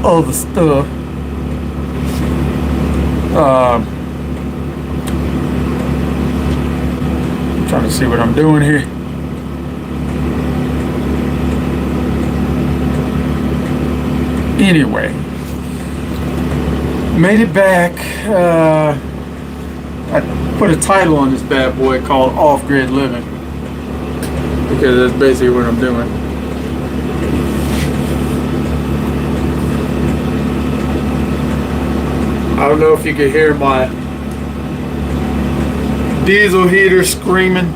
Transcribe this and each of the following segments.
other stuff. I'm trying to see what I'm doing here. Anyway, made it back. I put a title on this bad boy called Off-Grid Living, because that's basically what I'm doing. I don't know if you can hear my diesel heater screaming.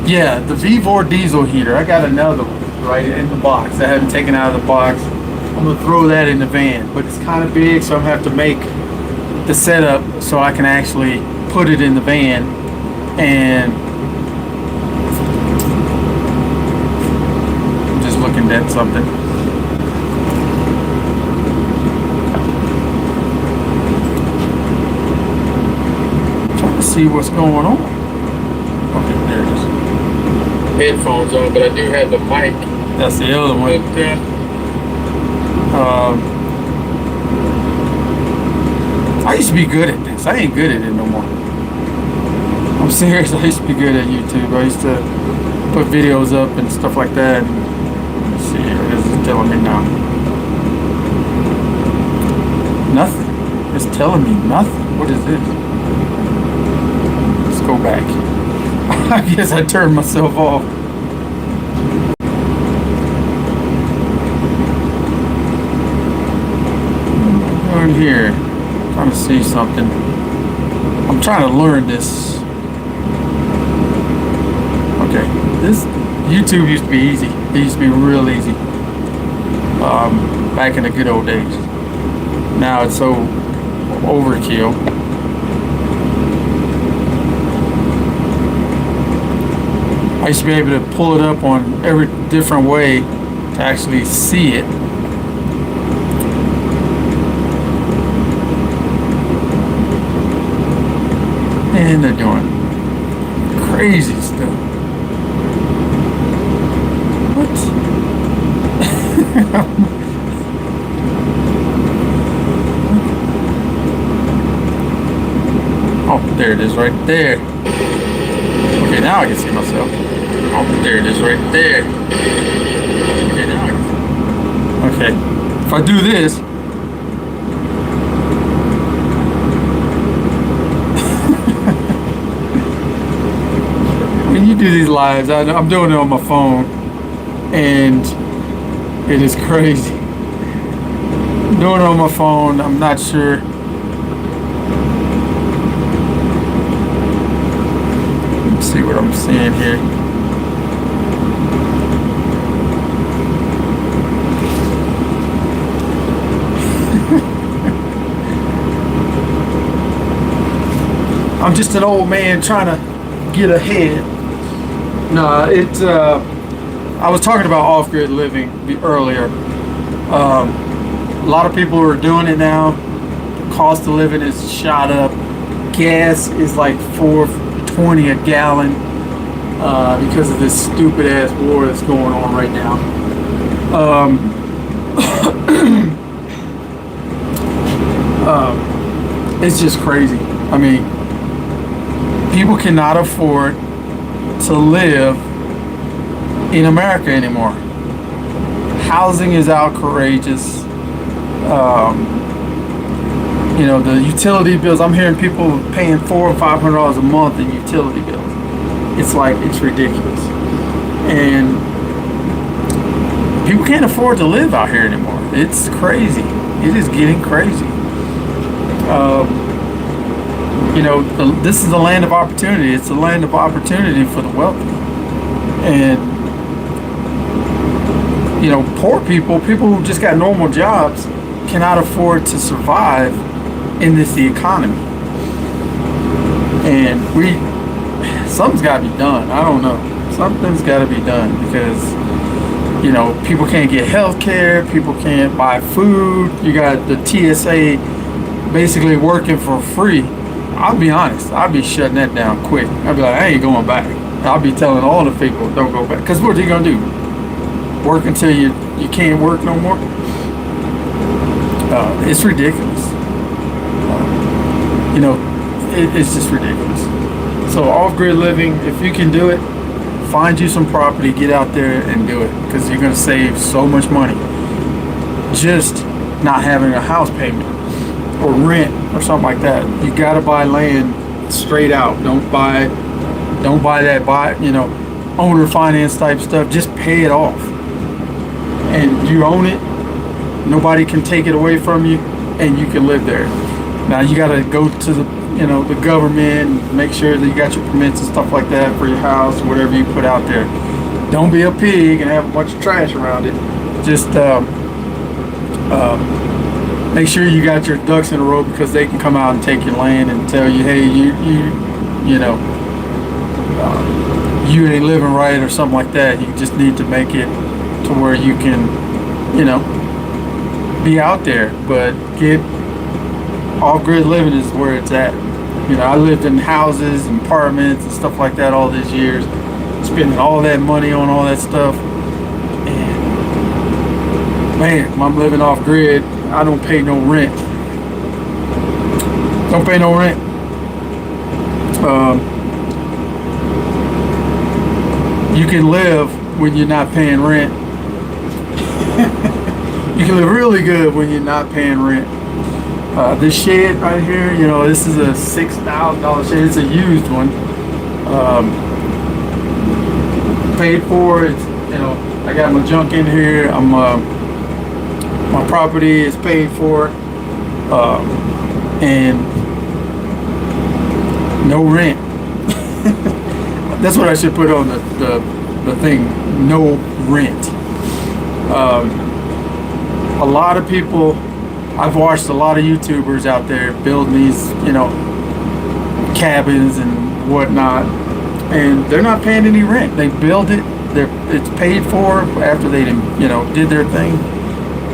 Yeah, the V4 diesel heater. I got another one right in the box. I haven't taken out of the box. I'm gonna throw that in the van, but it's kind of big, so I'm gonna have to make the setup so I can actually put it in the van. And I'm just looking at something. Trying to see what's going on. Okay, there it is. Headphones on, but I do have the mic. That's the other one. I used to be good at this. I ain't good at it no more. I'm serious. I used to be good at YouTube. I used to put videos up and stuff like that. Let's see, what is it telling me now? Nothing. It's telling me nothing. What is this? Let's go back. I guess I turned myself off. Down here, trying to see something. I'm trying to learn this. Okay, this YouTube used to be easy. It used to be real easy. Back in the good old days. Now it's so overkill. I used to be able to pull it up on every different way to actually see it. And they're doing crazy stuff. What? Oh, there it is right there. Okay, now I can see myself. Oh, there it is right there. Okay, now I can see. Okay, if I do this, when you do these lives, I'm doing it on my phone, and it is crazy. I'm doing it on my phone. I'm not sure. Let's see what I'm seeing here. I'm just an old man trying to get ahead. No, I was talking about off-grid living earlier. A lot of people are doing it now. The cost of living is shot up. Gas is like $4.20 a gallon because of this stupid ass war that's going on right now. It's just crazy. I mean, people cannot afford to live in America anymore. Housing is outrageous. You know, the utility bills. I'm hearing people paying $400 or $500 a month in utility bills. It's like, it's ridiculous. And people can't afford to live out here anymore. It's crazy. It is getting crazy. You know, this is the land of opportunity. It's the land of opportunity for the wealthy. And, you know, poor people, people who just got normal jobs, cannot afford to survive in this economy. And something's got to be done. I don't know. Something's got to be done because, you know, people can't get health care. People can't buy food. You got the TSA basically working for free. I'll be honest, I'll be shutting that down quick. I'll be like, I ain't going back. I'll be telling all the people, don't go back. Because what are you going to do? Work until you're you can't work no more. It's ridiculous. You know, it's just ridiculous. So off-grid living, if you can do it, find you some property, get out there and do it, because you're going to save so much money just not having a house payment or rent or something like that. You got to buy land straight out. Don't buy that owner finance type stuff. Just pay it off, and you own it. Nobody can take it away from you, and you can live there. Now you got to go to the government and make sure that you got your permits and stuff like that for your house or whatever you put out there. Don't be a pig and have a bunch of trash around it. Just make sure you got your ducks in a row, because they can come out and take your land and tell you, hey, you ain't living right or something like that. You just need to make it to where you can, be out there. But get off-grid living is where it's at. I lived in houses and apartments and stuff like that all these years, spending all that money on all that stuff. And man, when I'm living off-grid, I don't pay no rent. Don't pay no rent. You can live when you're not paying rent. You can live really good when you're not paying rent. This shed right here, this is a $6,000 shed. It's a used one. Paid for. It's, I got my junk in here. My property is paid for, and no rent. That's what I should put on the thing. No rent. A lot of people, I've watched a lot of YouTubers out there building these, cabins and whatnot, and they're not paying any rent. They build it. It's paid for after they, did their thing,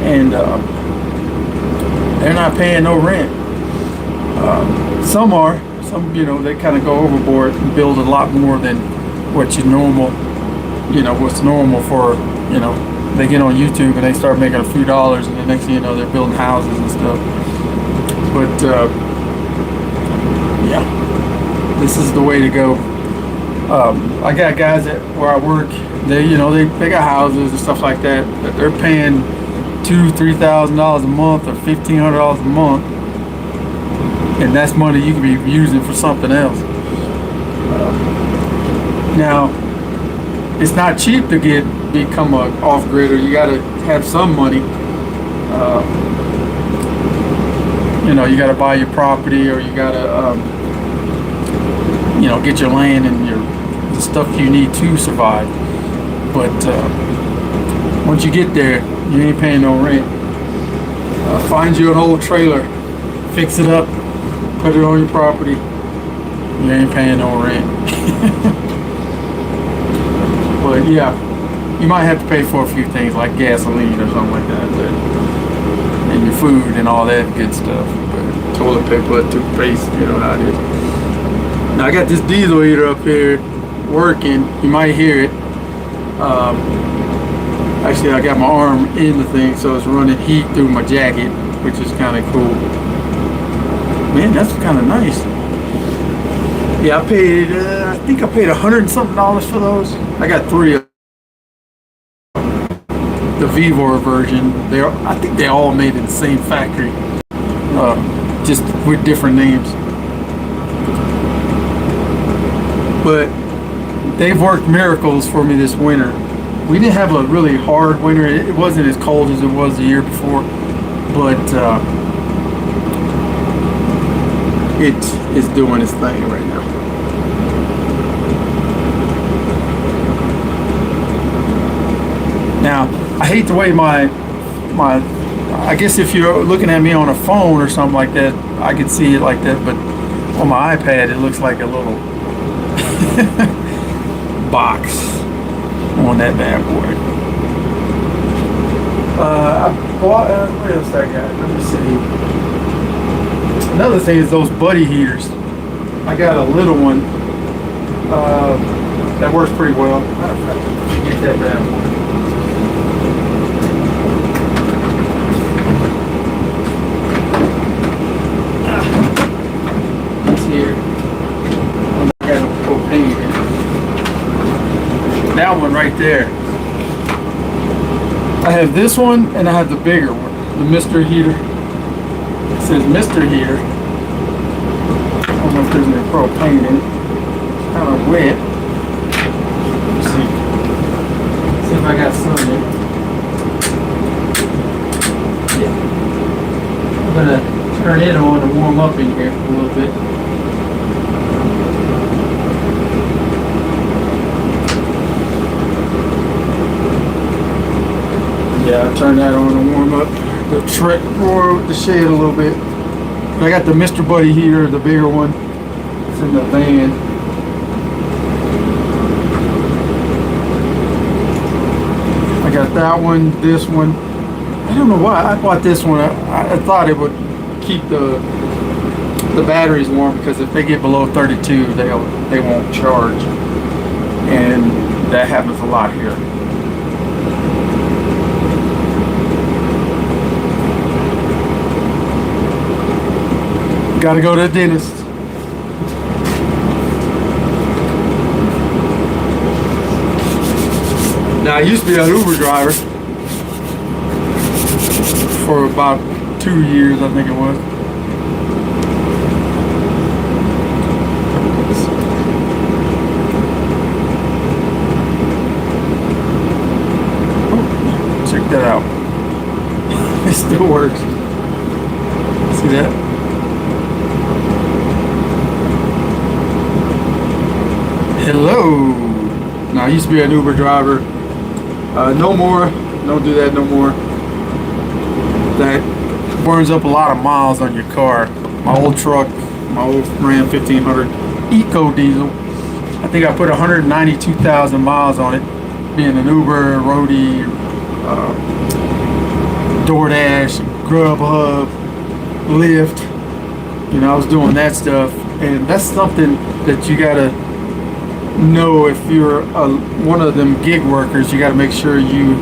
and they're not paying no rent. Some they kind of go overboard and build a lot more than what's normal for, they get on YouTube and they start making a few dollars, and the next thing you know, they're building houses and stuff. But yeah, this is the way to go. I got guys where I work, they got houses and stuff like that, but they're paying $2,000-$3,000 a month or $1,500 a month, and that's money you could be using for something else. Now, it's not cheap to become a off-gridder. You got to have some money. You got to buy your property, or you got to get your land and the stuff you need to survive. But once you get there, you ain't paying no rent. Find you an old trailer, fix it up, put it on your property. You ain't paying no rent. But yeah, you might have to pay for a few things like gasoline or something like that, and your food and all that good stuff. But toilet paper, toothpaste, how it is. Now I got this diesel heater up here working. You might hear it. Actually, I got my arm in the thing, so it's running heat through my jacket, which is kind of cool. Man, that's kind of nice. Yeah, I think I paid $100 and something for those. I got 3 of the Vivor version. I think they all made in the same factory, just with different names. But they've worked miracles for me this winter. We didn't have a really hard winter. It wasn't as cold as it was the year before, but it is doing its thing right now. Now, I hate the way my I guess if you're looking at me on a phone or something like that, I could see it like that, but on my iPad it looks like a little box on that bad boy. I bought, what else I got? Let me see. Another thing is those buddy heaters. I got a little one that works pretty well. Matter of fact, let me get that bad boy. that one right there. I have this one and I have the bigger one, the Mr. Heater. It says Mr. Heater. I don't know if there's any propane in it. It's kind of wet. Let's see. See if I got sun in it. Yeah. I'm gonna turn it on to warm up in here a little bit. Yeah, I turned that on to warm up the shed a little bit. I got the Mr. Buddy heater, the bigger one. It's in the van. I got that one, this one. I don't know why I bought this one. I thought it would keep the batteries warm, because if they get below 32, they won't charge, and that happens a lot here. Got to go to the dentist. Now, I used to be an Uber driver for about 2 years, I think it was. Oh, check that out. It still works. See that? Hello. Now, I used to be an Uber driver. No more. Don't do that no more. That burns up a lot of miles on your car. My old truck, my old Ram 1500 Eco Diesel, I think I put 192,000 miles on it, being an Uber, roadie, DoorDash, Grubhub, Lyft. You know, I was doing that stuff, and that's something that you gotta know. If you're one of them gig workers, you got to make sure you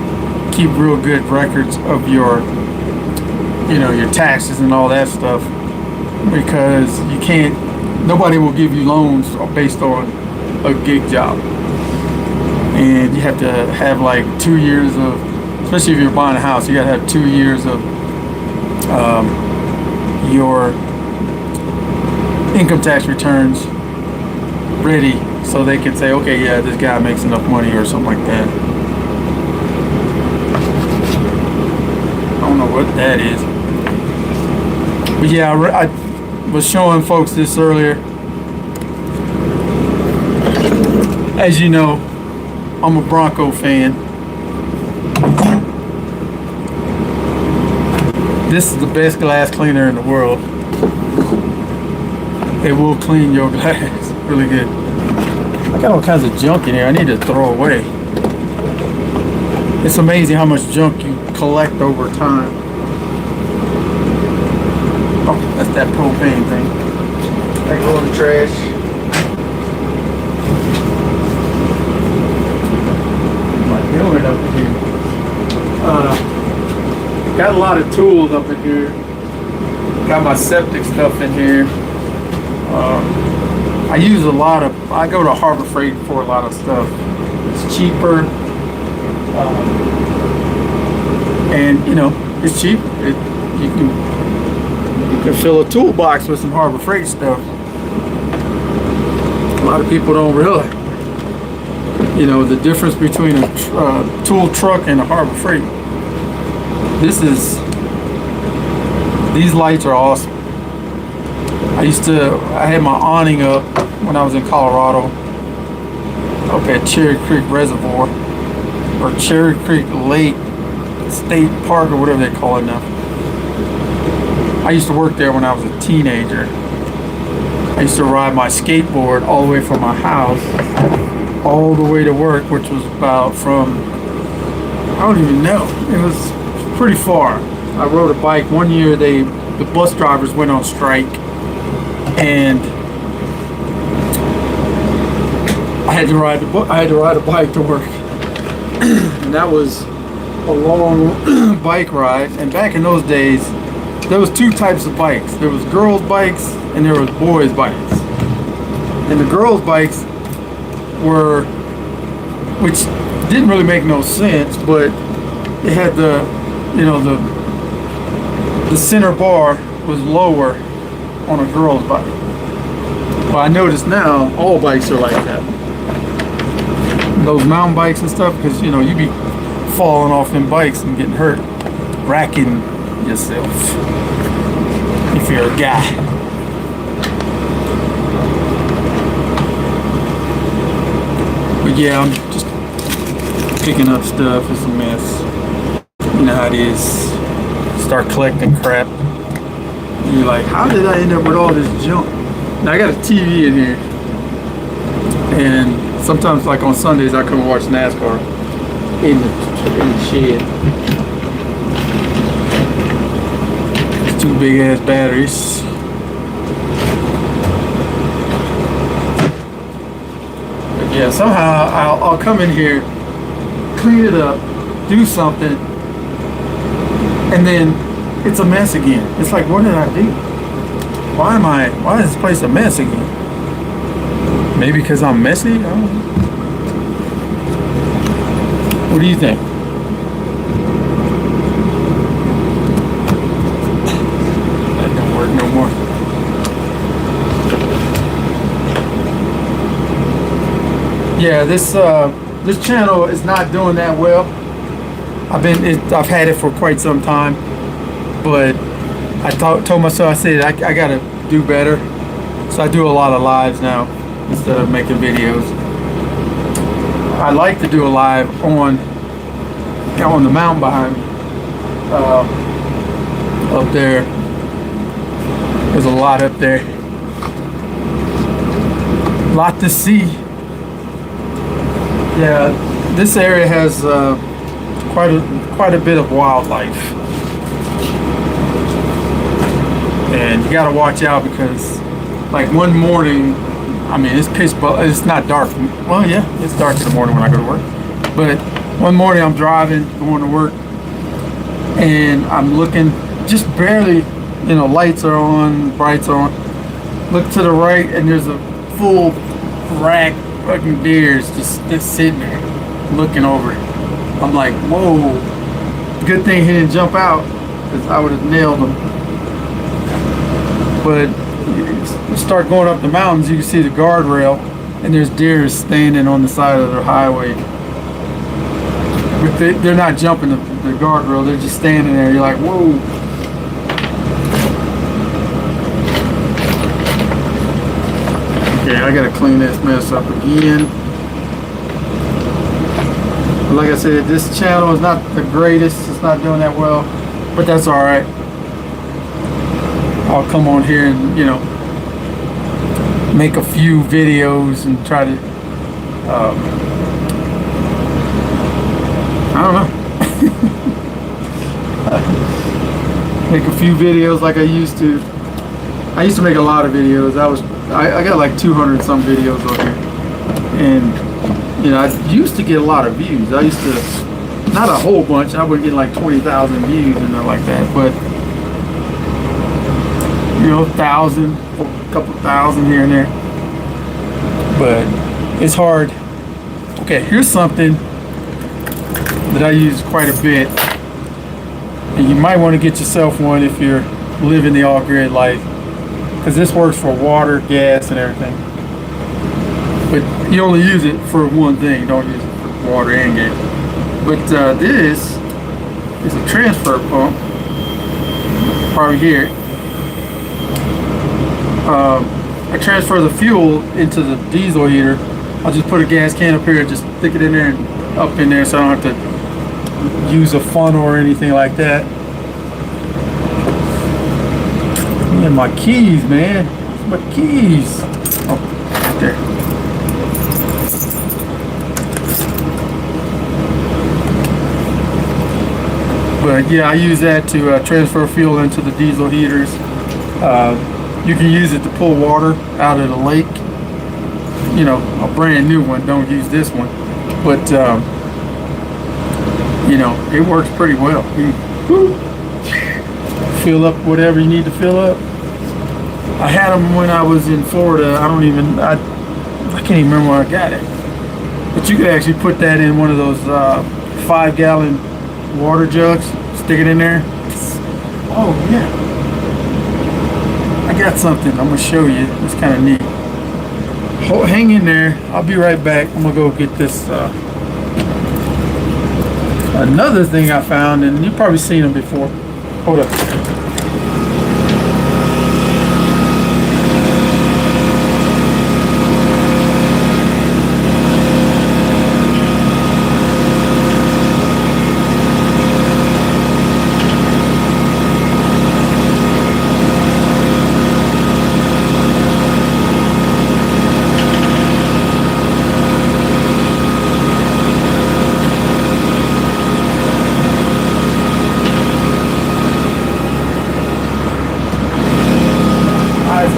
keep real good records of your, you know, your taxes and all that stuff, because you can't, nobody will give you loans based on a gig job, and you have to have like 2 years of, especially if you're buying a house, you got to have 2 years of your income tax returns ready, so they can say, okay, yeah, this guy makes enough money or something like that. I don't know what that is. But yeah, I was showing folks this earlier. As you know, I'm a Bronco fan. This is the best glass cleaner in the world. It will clean your glass really good. I got all kinds of junk in here I need to throw away. It's amazing how much junk you collect over time. Oh, that's that propane thing. That go in the trash. What am I doing up in here? Got a lot of tools up in here. Got my septic stuff in here. I use a lot of, I go to Harbor Freight for a lot of stuff. It's cheaper, and you know, it's cheap. You can fill a toolbox with some Harbor Freight stuff. A lot of people don't realize, you know, the difference between a tool truck and a Harbor Freight. These lights are awesome. I had my awning up when I was in Colorado, up at Cherry Creek Reservoir, or Cherry Creek Lake State Park, or whatever they call it now. I used to work there when I was a teenager. I used to ride my skateboard all the way from my house, all the way to work, which was about from, I don't even know, it was pretty far. I rode a bike. One year the bus drivers went on strike, and I had to ride a bike to work. And that was a long bike ride. And back in those days, there was two types of bikes. There was girls' bikes and there was boys' bikes. And the girls' bikes were which didn't really make no sense, but it had the, you know, the center bar was lower on a girl's bike. Well, I noticed now all bikes are like that. Those mountain bikes and stuff, because you know you be falling off them bikes and getting hurt, racking yourself if you're a guy. But yeah, I'm just picking up stuff. It's a mess. You know how it is. Start collecting crap. You're like, how did I end up with all this junk? Now I got a TV in here, and sometimes, like on Sundays, I come and watch NASCAR in the shed. It's two big ass batteries. But yeah, somehow I'll come in here, clean it up, do something, and then it's a mess again. It's like, what did I do? Why is this place a mess again? Maybe because I'm messy? I don't know. What do you think? That don't work no more. Yeah, this channel is not doing that well. I've had it for quite some time, but I told myself, I said I gotta do better. So I do a lot of lives now instead of making videos. I like to do a live on the mountain behind me. Up there. There's a lot up there. A lot to see. Yeah, this area has quite a bit of wildlife. And you gotta watch out because, like, one morning, I mean, it's pitch, but it's not dark. Well, yeah, it's dark in the morning when I go to work. But one morning I'm driving, going to work, and I'm looking, just barely, you know, lights are on, brights are on. Look to the right, and there's a full rack fucking deers just sitting there, looking over. I'm like, whoa! Good thing he didn't jump out, because I would have nailed him. But you start going up the mountains, you can see the guardrail, and there's deer standing on the side of the highway. But they're not jumping the guardrail, they're just standing there. You're like, whoa. Okay, I gotta clean this mess up again. But like I said, this channel is not the greatest, it's not doing that well, but that's alright. I'll come on here and, you know, make a few videos and try to, I don't know, make a few videos like I used to. I used to make a lot of videos. I got like 200 some videos on here, and you know, I used to get a lot of views. I used to, not a whole bunch, I would get like 20,000 views and nothing like that, but you know, 1,000, a couple thousand here and there. But it's hard. Okay, here's something that I use quite a bit, and you might want to get yourself one if you're living the off-grid life, because this works for water, gas, and everything. But you only use it for one thing. Don't use it for water and gas. But this is a transfer pump. Probably here. I transfer the fuel into the diesel heater. I'll just put a gas can up here, just stick it in there and up in there, so I don't have to use a funnel or anything like that. And my keys, man. My keys. Oh, right there. But yeah, I use that to transfer fuel into the diesel heaters. You can use it to pull water out of the lake. You know, a brand new one. Don't use this one. But, you know, it works pretty well. You fill up whatever you need to fill up. I had them when I was in Florida. I can't even remember where I got it. But you could actually put that in one of those 5-gallon water jugs, stick it in there. Oh yeah, I got something I'm gonna show you. It's kind of neat. Hang in there, I'll be right back. I'm gonna go get this another thing I found, and you've probably seen them before. Hold up.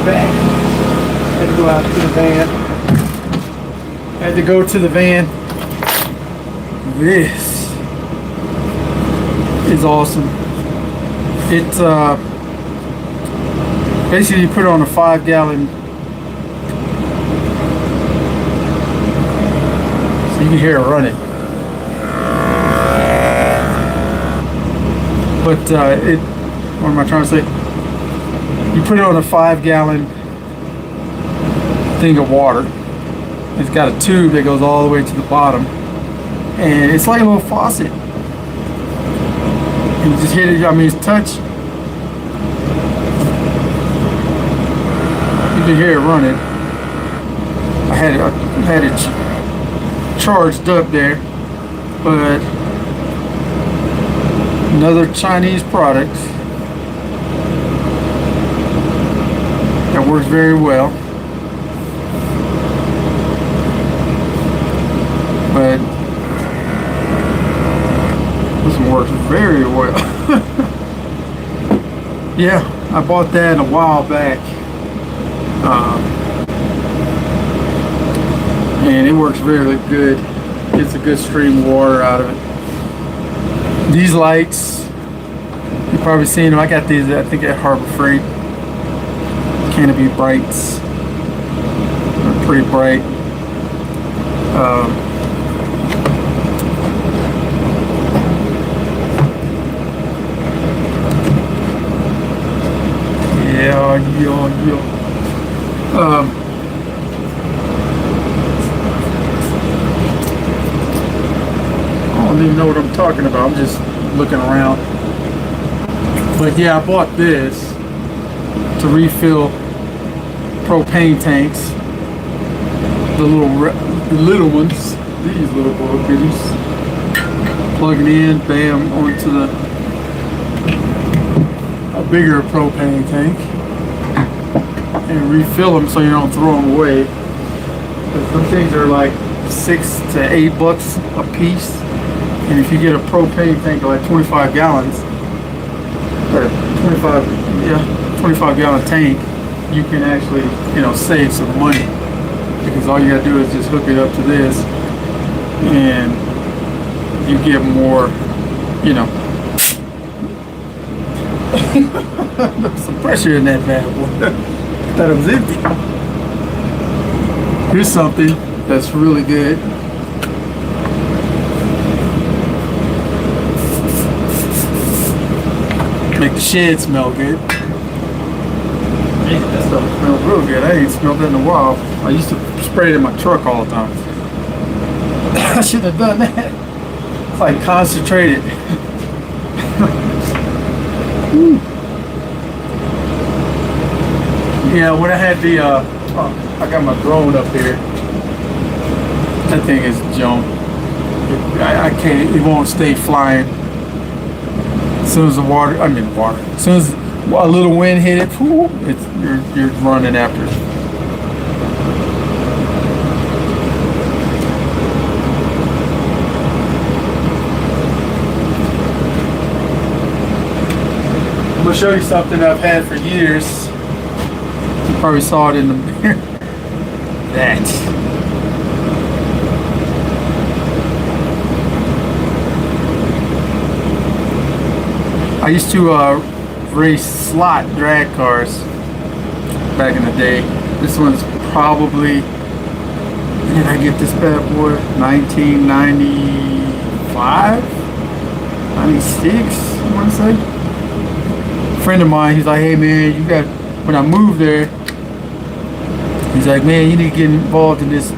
Back. Had to go out to the van. Had to go to the van. This is awesome. It's basically you put it on a 5-gallon, so you can hear it running. But what am I trying to say? You put it on a 5-gallon thing of water. It's got a tube that goes all the way to the bottom, and it's like a little faucet. And you just hit it. I mean, it's touch. You can hear it running. I had it charged up there, but another Chinese product. That works very well, but this one works very well. Yeah, I bought that a while back, and it works really good. Gets a good stream of water out of it. These lights, you've probably seen them. I got these, I think, at Harbor Freight. Canopy brights. They're pretty bright. Yeah. I don't even know what I'm talking about. I'm just looking around. But yeah, I bought this to refill propane tanks, the little ones, these little goodies. Plug it in, bam, onto a bigger propane tank, and refill them so you don't throw them away. Because some things are like $6 to $8 a piece, and if you get a propane tank of like 25 gallons, or 25 gallon tank, you can actually, save some money, because all you gotta do is just hook it up to this, and you get more, some pressure in that bad boy. Thought it was empty. Here's something that's really good. Make the shed smell good. That stuff smells real good. I ain't smelled that in a while. I used to spray it in my truck all the time. I shouldn't have done that. It's like concentrated. Yeah, when I had the, I got my drone up here. That thing is junk. I can't, it won't stay flying. As soon as the as soon as a little wind hit it, you're running after it. I'm gonna show you something I've had for years. You probably saw it in the mirror. That. I used to race slot drag cars back in the day. This one's probably And then I get this bad boy, 1995, 96, I want to say. A friend of mine, he's like, hey man, you got, when I moved there, he's like, man, you need to get involved in this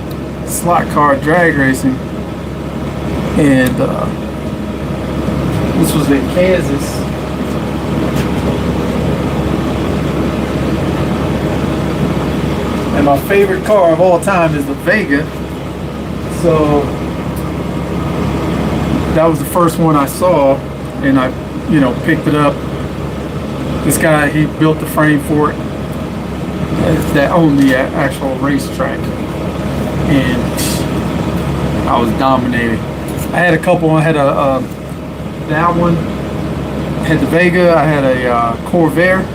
slot car drag racing. And this was in Kansas. And my favorite car of all time is the Vega. So that was the first one I saw, and I, picked it up. This guy, he built the frame for it that owned the actual racetrack, and I was dominating. I had a couple. I had that one. I had the Vega. I had a Corvair.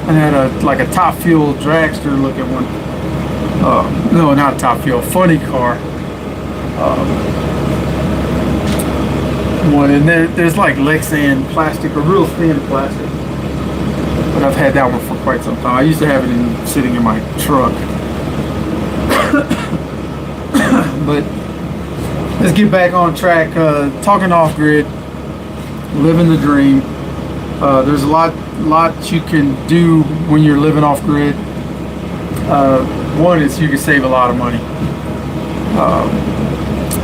I had a top fuel dragster looking one. No, not top fuel, funny car. One, and there's like Lexan plastic, or real thin plastic. But I've had that one for quite some time. I used to have it sitting in my truck. But let's get back on track. Talking off grid, living the dream. There's a lot you can do when you're living off grid. One is you can save a lot of money,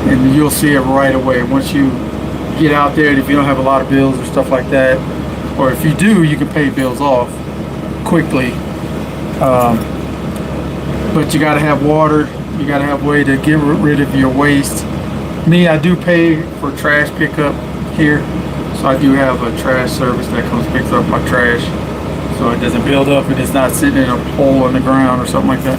and you'll see it right away once you get out there. And if you don't have a lot of bills or stuff like that, or if you do, you can pay bills off quickly. But you got to have water. You got to have a way to get rid of your waste. Me, I do pay for trash pickup here. So I do have a trash service that comes picks up my trash, so it doesn't build up and it's not sitting in a hole in the ground or something like that.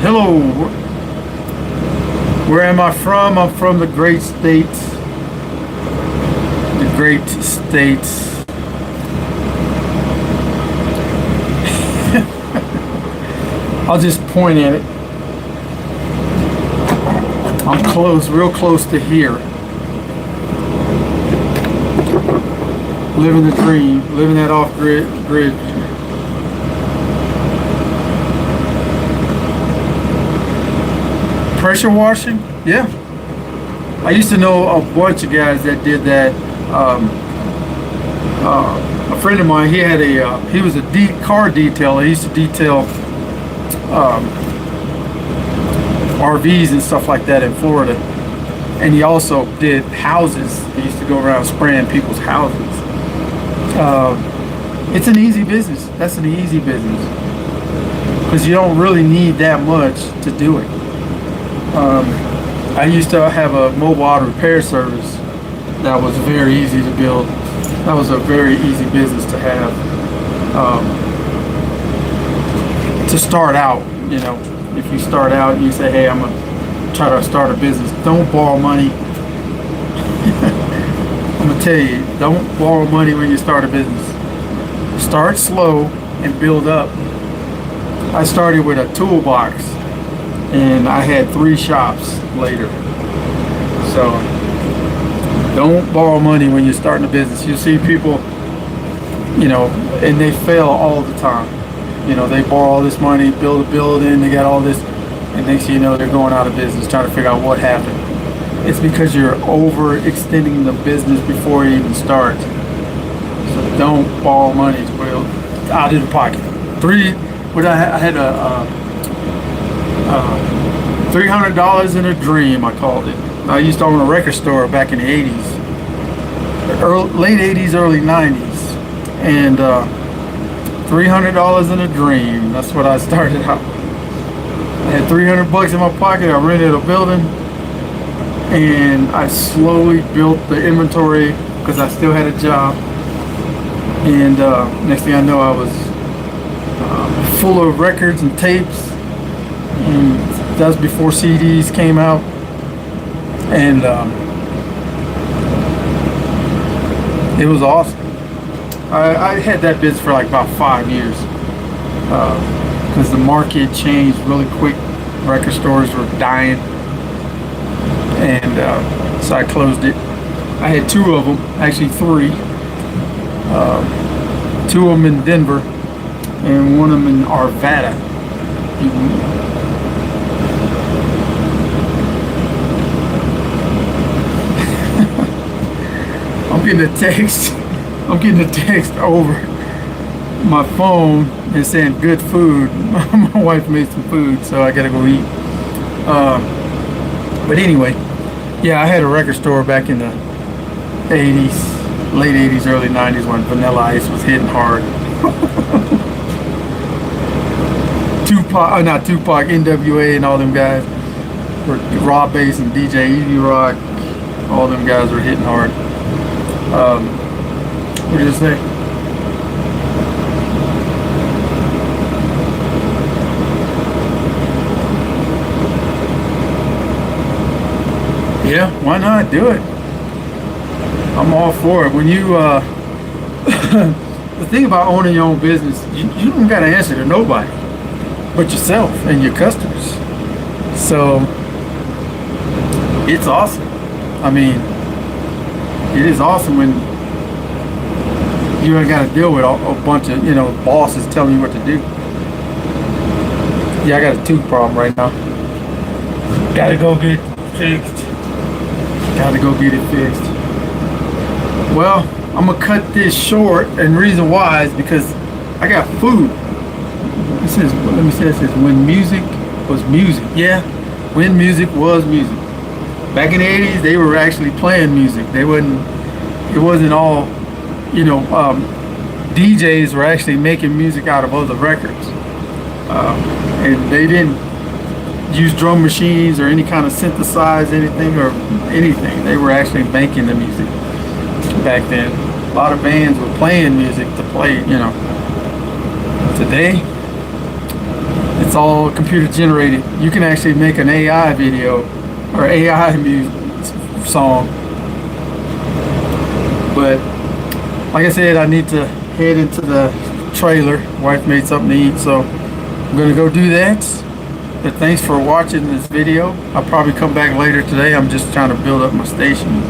Hello. Where am I from? I'm from the great states. The great states. I'll just point at it. I'm close, real close to here. Living the dream, living that off-grid. Pressure washing? Yeah. I used to know a bunch of guys that did that. A friend of mine, he had he was a car detailer. He used to detail RVs and stuff like that in Florida, and he also did houses. He used to go around spraying people's houses. It's an easy business. That's an easy business because you don't really need that much to do it. I used to have a mobile auto repair service that was very easy to build. That was a very easy business to have, to start out. If you start out and you say, hey, I'm gonna try to start a business, don't borrow money. I'm gonna tell you, don't borrow money when you start a business. Start slow and build up. I started with a toolbox and I had 3 shops later. So don't borrow money when you're starting a business. You see people, and they fail all the time. They borrow all this money, build a building, they got all this, and next thing you know, they're going out of business, trying to figure out what happened. It's because you're overextending the business before you even start. So don't borrow money out of the pocket. I had a $300 in a dream, I called it. I used to own a record store back in the 80s, late 80s, early 90s, and $300 in a dream. That's what I started out. I had $300 in my pocket. I rented a building, and I slowly built the inventory because I still had a job. And next thing I know, I was full of records and tapes. And that was before CDs came out. And it was awesome. I had that business for like about 5 years because the market changed really quick. Record stores were dying, and so I closed it. I had 2 of them, actually 3. Two of them in Denver and one of them in Arvada. I'm getting a text. I'm getting a text over my phone and saying good food. My wife made some food, so I gotta go eat. But anyway, yeah, I had a record store back in the 80s, late 80s, early 90s when Vanilla Ice was hitting hard. Not Tupac, NWA and all them guys, or Rob Bass and DJ Easy Rock, all them guys were hitting hard. What did you say? Yeah, why not do it? I'm all for it. When you the thing about owning your own business, you don't got to answer to nobody but yourself and your customers. So it's awesome. I mean, it is awesome when you ain't got to deal with a bunch of, bosses telling you what to do. Yeah, I got a tooth problem right now. Gotta go get it fixed. Gotta go get it fixed. Well, I'm gonna cut this short, and the reason why is because I got food. It says, let me say it says, when music was music. Yeah, when music was music. Back in the 80s, they were actually playing music. It wasn't all, DJs were actually making music out of other records. And they didn't use drum machines or any kind of synthesize anything or anything. They were actually making the music back then. A lot of bands were playing music to play, Today, it's all computer generated. You can actually make an AI video or AI music song. But like I said, I need to head into the trailer. Wife made something to eat, so I'm gonna go do that. But thanks for watching this video. I'll probably come back later today. I'm just trying to build up my station.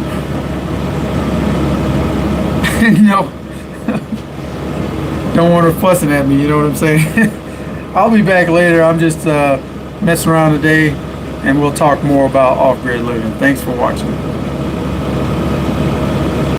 Don't want her fussing at me, you know what I'm saying? I'll be back later. I'm just messing around today, and we'll talk more about off-grid living. Thanks for watching.